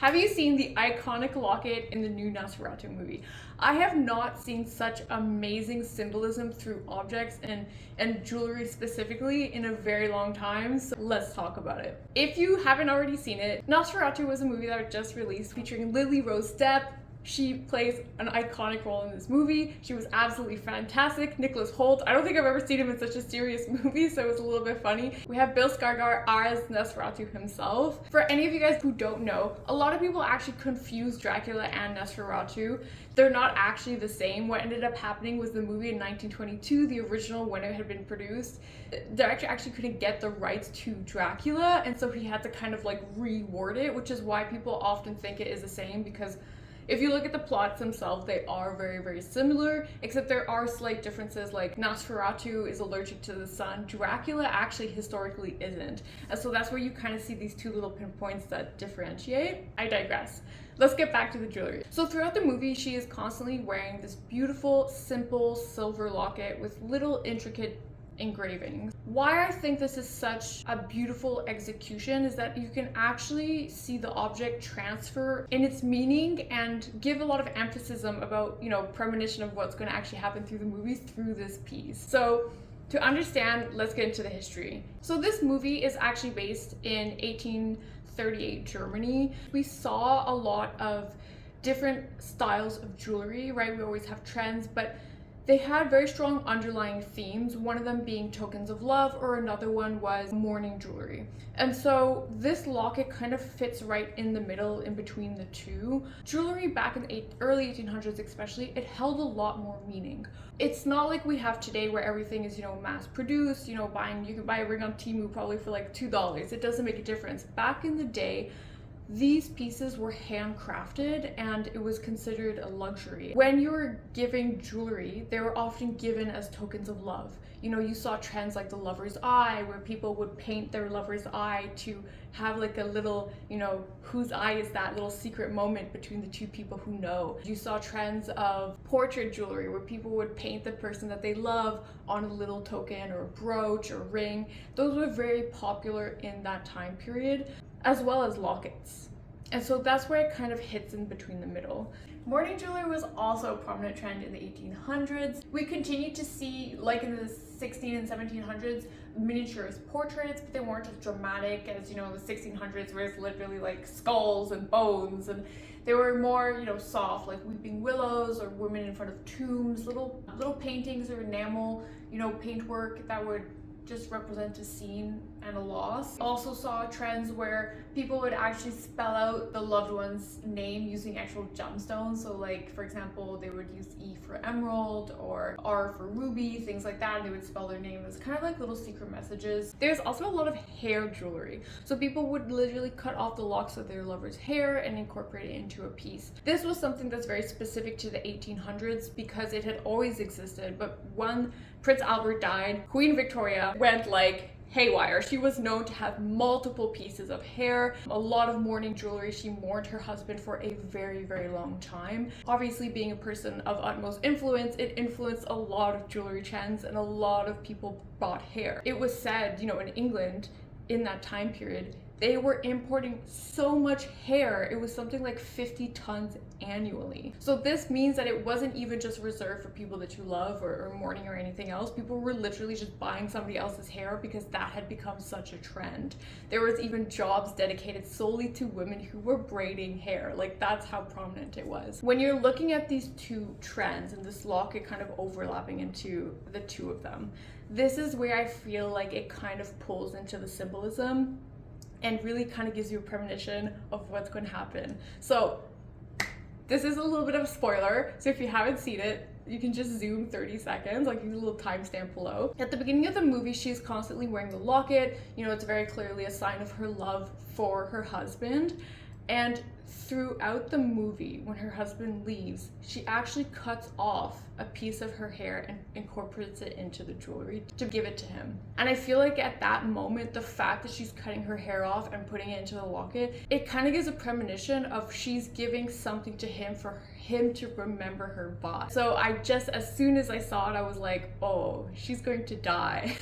Have you seen the iconic locket in the new Nosferatu movie? I have not seen such amazing symbolism through objects and jewelry specifically in a very long time, so let's talk about it. If you haven't already seen it, Nosferatu was a movie that was just released featuring Lily Rose Depp. She plays an iconic role in this movie. She was absolutely fantastic. Nicholas Hoult, I don't think I've ever seen him in such a serious movie, so it was a little bit funny. We have Bill Skarsgård as Nosferatu himself. For any of you guys who don't know, a lot of people actually confuse Dracula and Nosferatu. They're not actually the same. What ended up happening was the movie in 1922, the original, when it had been produced, the director actually couldn't get the rights to Dracula, and so he had to kind of like reword it, which is why people often think it is the same, because if you look at the plots themselves, they are very, very similar, except there are slight differences, like Nosferatu is allergic to the sun. Dracula actually historically isn't. And so that's where you kind of see these two little pinpoints that differentiate. I digress. Let's get back to the jewelry. So throughout the movie, she is constantly wearing this beautiful, simple silver locket with little intricate engravings. Why I think this is such a beautiful execution is that you can actually see the object transfer in its meaning and give a lot of emphasis about, premonition of what's going to actually happen through the movie through this piece. So to understand, let's get into the history. So this movie is actually based in 1838 Germany. We saw a lot of different styles of jewelry, right? We always have trends, but they had very strong underlying themes, one of them being tokens of love, or another one was mourning jewelry. And so this locket kind of fits right in the middle in between the two. Jewelry back in the early 1800s especially, it held a lot more meaning. It's not like we have today where everything is, mass produced, you can buy a ring on Temu probably for like $2. It doesn't make a difference. Back in the day, these pieces were handcrafted and it was considered a luxury. When you were giving jewelry, they were often given as tokens of love. You saw trends like the lover's eye, where people would paint their lover's eye to have like a little, whose eye is that little secret moment between the two people who know. You saw trends of portrait jewelry, where people would paint the person that they love on a little token or a brooch or ring. Those were very popular in that time period, as well as lockets. And so that's where it kind of hits in between the middle. Mourning jewelry was also a prominent trend in the 1800s. We continued to see, like in the 16 and 1700s, miniaturist portraits, but they weren't as dramatic as, the 1600s, where it's literally like skulls and bones, and they were more, soft, like weeping willows or women in front of tombs, little paintings or enamel, paintwork that would just represent a scene and a loss. Also saw trends where people would actually spell out the loved one's name using actual gemstones. So like, for example, they would use E for emerald or R for ruby, things like that. And they would spell their name as kind of like little secret messages. There's also a lot of hair jewelry. So people would literally cut off the locks of their lover's hair and incorporate it into a piece. This was something that's very specific to the 1800s because it had always existed, but when Prince Albert died, Queen Victoria went like haywire. She was known to have multiple pieces of hair, a lot of mourning jewelry. She mourned her husband for a very, very long time. Obviously, being a person of utmost influence, it influenced a lot of jewelry trends and a lot of people bought hair. It was said, in England in that time period, they were importing so much hair. It was something like 50 tons annually. So this means that it wasn't even just reserved for people that you love or mourning or anything else. People were literally just buying somebody else's hair because that had become such a trend. There was even jobs dedicated solely to women who were braiding hair. Like, that's how prominent it was. When you're looking at these two trends and this locket kind of overlapping into the two of them, this is where I feel like it kind of pulls into the symbolism and really kind of gives you a premonition of what's going to happen. So this is a little bit of a spoiler, so if you haven't seen it, you can just zoom 30 seconds, like use a little timestamp below. At the beginning of the movie, she's constantly wearing the locket. It's very clearly a sign of her love for her husband. And throughout the movie, when her husband leaves, she actually cuts off a piece of her hair and incorporates it into the jewelry to give it to him. And I feel like at that moment, the fact that she's cutting her hair off and putting it into the locket, it kind of gives a premonition of she's giving something to him for him to remember her by. So as soon as I saw it, I was like, oh, she's going to die.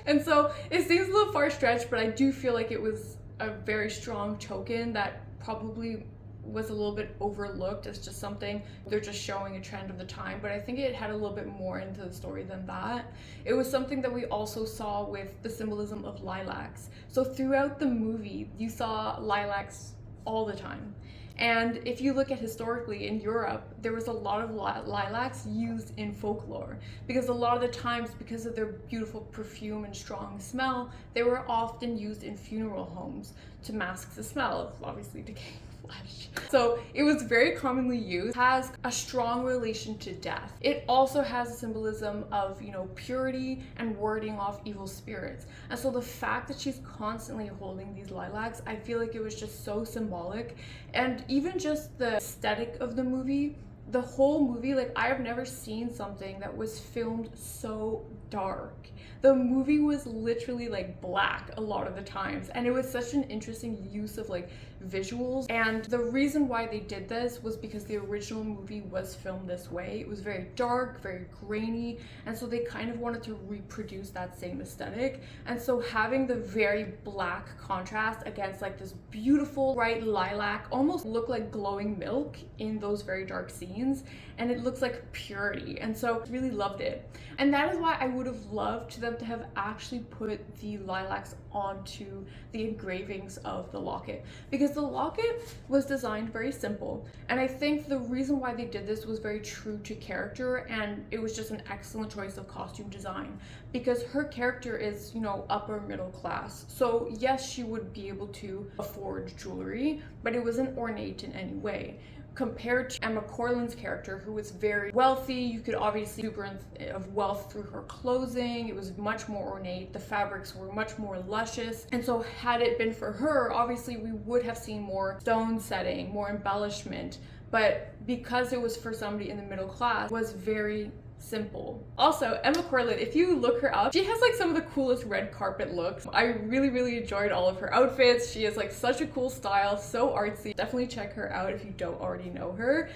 And so it seems a little far-stretched, but I do feel like it was a very strong token that probably was a little bit overlooked as just something they're just showing a trend of the time, but I think it had a little bit more into the story than that. It was something that we also saw with the symbolism of lilacs. So throughout the movie you saw lilacs all the time, and if you look at historically in Europe, there was a lot of lilacs used in folklore, because a lot of the times, because of their beautiful perfume and strong smell, they were often used in funeral homes to mask the smell of obviously decaying flesh. So it was very commonly used. It has a strong relation to death. It also has a symbolism of, you know, purity and warding off evil spirits. And so the fact that she's constantly holding these lilacs, I feel like it was just so symbolic. And even just the aesthetic of the movie, the whole movie, like, I have never seen something that was filmed so dark. The movie was literally like black a lot of the times, and it was such an interesting use of like visuals. And the reason why they did this was because the original movie was filmed this way. It was very dark, very grainy, and so they kind of wanted to reproduce that same aesthetic. And so having the very black contrast against like this beautiful bright lilac, almost look like glowing milk in those very dark scenes, and it looks like purity. And so really loved it. And that is why I would have loved them to have actually put the lilacs onto the engravings of the locket, because the locket was designed very simple, and I think the reason why they did this was very true to character, and it was just an excellent choice of costume design, because her character is, you know, upper middle class. So yes, she would be able to afford jewelry, but it wasn't ornate in any way, compared to Emma Corrin's character, who was very wealthy. You could obviously see super of wealth through her clothing. It was much more ornate. The fabrics were much more luscious. And so had it been for her, obviously we would have seen more stone setting, more embellishment. But because it was for somebody in the middle class, it was very simple. Also, Emma Corrin, if you look her up, she has like some of the coolest red carpet looks. I really enjoyed all of her outfits. She has like such a cool style, so artsy. Definitely check her out if you don't already know her.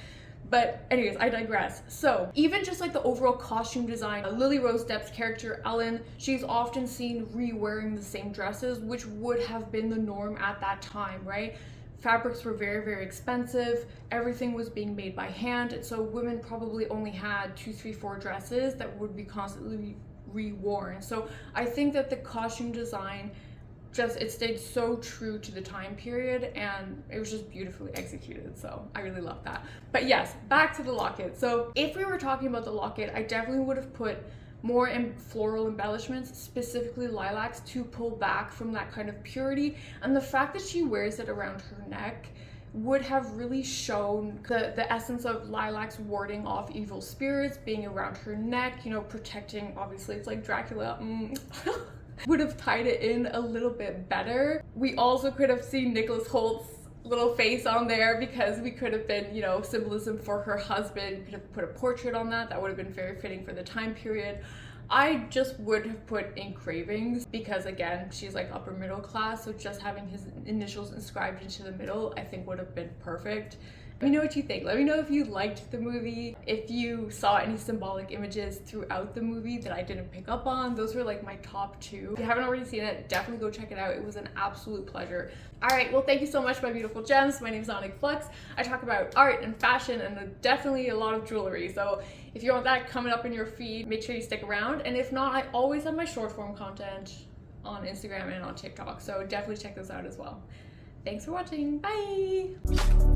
But anyways, I digress. So even just like the overall costume design, Lily Rose Depp's character Ellen, she's often seen re-wearing the same dresses, which would have been the norm at that time, right? Fabrics were very expensive. Everything was being made by hand, and so women probably only had 2, 3, 4 dresses that would be constantly reworn. So I think that the costume design it stayed so true to the time period, and it was just beautifully executed. So I really love that. But yes, back to the locket. So if we were talking about the locket, I definitely would have put more floral embellishments, specifically lilacs, to pull back from that kind of purity. And the fact that she wears it around her neck would have really shown the essence of lilacs warding off evil spirits, being around her neck, you know, protecting, obviously it's like Dracula. Would have tied it in a little bit better. We also could have seen Nicholas Holt's little face on there, because we could have been, you know, symbolism for her husband. We could have put a portrait on that. That would have been very fitting for the time period. I just would have put engravings, because again, she's like upper middle class, so just having his initials inscribed into the middle I think would have been perfect. Let me know what you think. Let me know if you liked the movie, if you saw any symbolic images throughout the movie that I didn't pick up on. Those were like my top 2. If you haven't already seen it, definitely go check it out. It was an absolute pleasure. All right, well, thank you so much, my beautiful gems. My name is Flux. I talk about art and fashion and definitely a lot of jewelry. So if you want that coming up in your feed, make sure you stick around. And if not, I always have my short form content on Instagram and on TikTok. So definitely check those out as well. Thanks for watching. Bye.